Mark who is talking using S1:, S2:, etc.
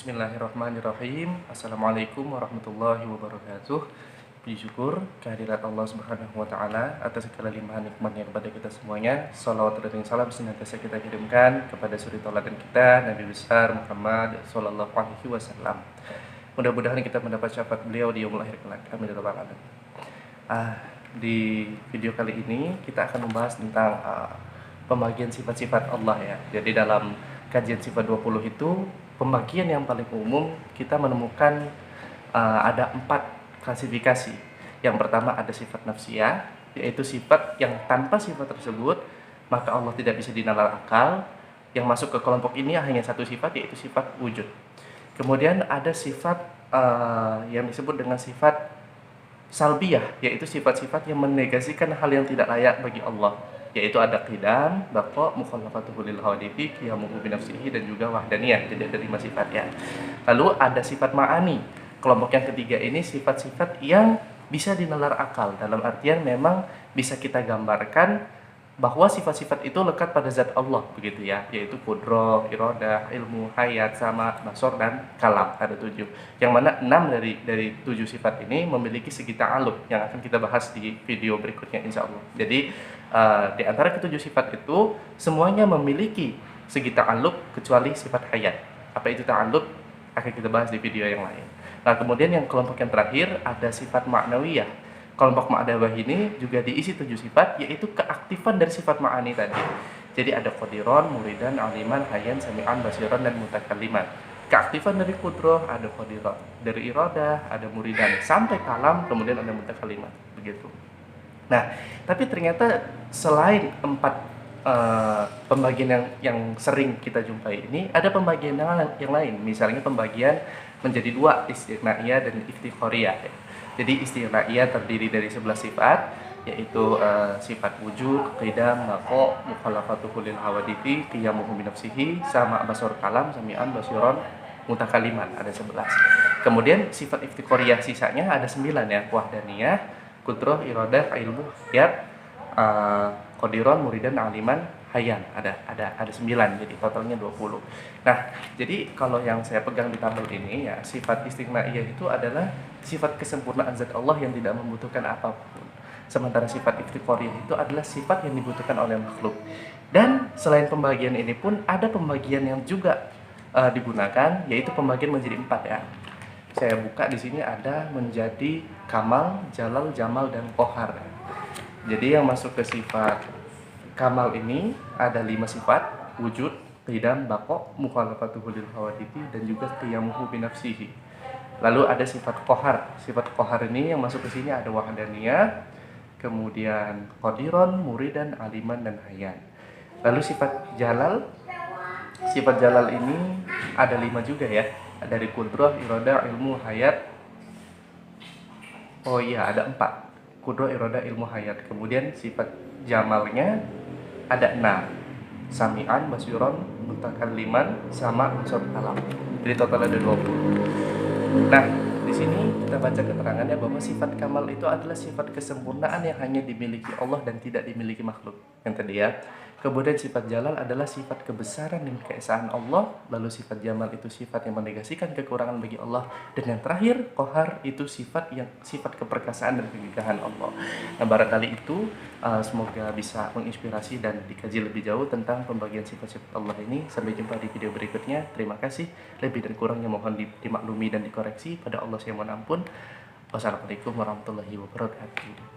S1: Bismillahirrahmanirrahim. Assalamualaikum warahmatullahi wabarakatuh. Puji syukur kehadirat Allah Subhanahu wa taala atas segala limpahan nikmatnya kepada kita semuanya. Shalawat dan salam senantiasa kita kirimkan kepada suri tauladan kita Nabi besar Muhammad sallallahu alaihi wasallam. Mudah-mudahan kita mendapat syafaat beliau di yaumul akhir kelak. Amin ya rabbal alamin. Di video kali ini kita akan membahas tentang pembagian sifat-sifat Allah ya. Jadi dalam kajian sifat 20 itu pembagian yang paling umum kita menemukan ada 4 klasifikasi. Yang pertama ada sifat nafsiyah, yaitu sifat yang tanpa sifat tersebut maka Allah tidak bisa dinalar akal. Yang masuk ke kelompok ini hanya satu sifat, yaitu sifat wujud. Kemudian ada sifat yang disebut dengan sifat salbiyah, yaitu sifat-sifat yang menegasikan hal yang tidak layak bagi Allah, yaitu ada qidam, baqa, mukhallafatuhu lil hawadithi, qiyamuhu bi nafsihi, dan juga wahdaniyah. Jadi ada 5 sifat ya. Lalu ada sifat ma'ani. Kelompok yang ketiga ini sifat-sifat yang bisa dinalar akal, dalam artian memang bisa kita gambarkan bahwa sifat-sifat itu lekat pada zat Allah begitu ya, yaitu qudrah, iradah, ilmu, hayat, sama, basor, dan kalam. Ada 7. Yang mana 6 dari 7 sifat ini memiliki segi ta'alluq yang akan kita bahas di video berikutnya insya Allah. Jadi di antara ketujuh sifat itu semuanya memiliki segi ta'alluq kecuali sifat hayat. Apa itu ta'alluq akan kita bahas di video yang lain. Nah, kemudian yang kelompok yang terakhir ada sifat ma'nawiyah. Kelompok ma'nawiyah ini juga diisi 7 sifat, yaitu keaktifan dari sifat ma'ani tadi. Jadi ada qadiron, muridan, aliman, hayyan, sami'an, basiran, dan mutakalliman. Keaktifan dari qudrah ada qadiron, dari iradah ada muridan, sampai kalam, kemudian ada mutakalliman begitu. Nah, tapi ternyata selain 4 pembagian yang sering kita jumpai ini, ada pembagian yang lain. Misalnya pembagian menjadi 2, istighna'iyah dan iftikhariyah. Jadi istighna'iyah terdiri dari 11 sifat, yaitu sifat wujud, qidam, baqa, mukhallafatuhu lil hawadithi, qiyamuhu bi nafsihi, sama, basar, kalam, sami'an, basiron, mutakaliman, ada 11. Kemudian sifat iftikhariyah sisanya ada 9 ya, wahdaniyah, qudrah, iradah, ilmu, hayat, qadiron, muridan, aliman, hayyan, ada 9, jadi totalnya 20. Nah, jadi kalau yang saya pegang di tabel ini ya, sifat istighna'iyah itu adalah sifat kesempurnaan zat Allah yang tidak membutuhkan apapun. Sementara sifat iftikhariyah itu adalah sifat yang dibutuhkan oleh makhluk. Dan selain pembagian ini pun ada pembagian yang juga digunakan, yaitu pembagian menjadi 4 ya. Saya buka di sini ada menjadi kamal, jalal, jamal, dan qahar. Jadi yang masuk ke sifat kamal ini ada 5 sifat: wujud, qidam, baqa, mukhallafatuhu lil hawadithi, dan juga qiyamuhu bi nafsihi. Lalu ada sifat qahar. Sifat qahar ini yang masuk ke sini ada wahdaniyah, kemudian qadiron, muridan, aliman, dan hayyan. Lalu sifat jalal. Sifat jalal ini ada 5 juga ya. Dari qudrah, iradah, ilmu, hayat. Oh iya, ada 4. Qudrah, iradah, ilmu, hayat. Kemudian sifat jamalnya ada 6. Sami'an, basiron, mutakalliman, sama, basar, kalam. Jadi total ada 20. Nah, di sini kita baca keterangannya bahwa sifat kamal itu adalah sifat kesempurnaan yang hanya dimiliki Allah dan tidak dimiliki makhluk. Yang tadi ya. Kemudian sifat jalal adalah sifat kebesaran dan keesaan Allah. Lalu sifat jamal itu sifat yang menegasikan kekurangan bagi Allah. Dan yang terakhir, qahar itu sifat keperkasaan dan kegigahan Allah. Nah, barangkali itu semoga bisa menginspirasi dan dikaji lebih jauh tentang pembagian sifat-sifat Allah ini. Sampai jumpa di video berikutnya. Terima kasih. Lebih dan kurangnya mohon dimaklumi dan dikoreksi. Pada Allah saya mohon ampun. Wassalamualaikum warahmatullahi wabarakatuh.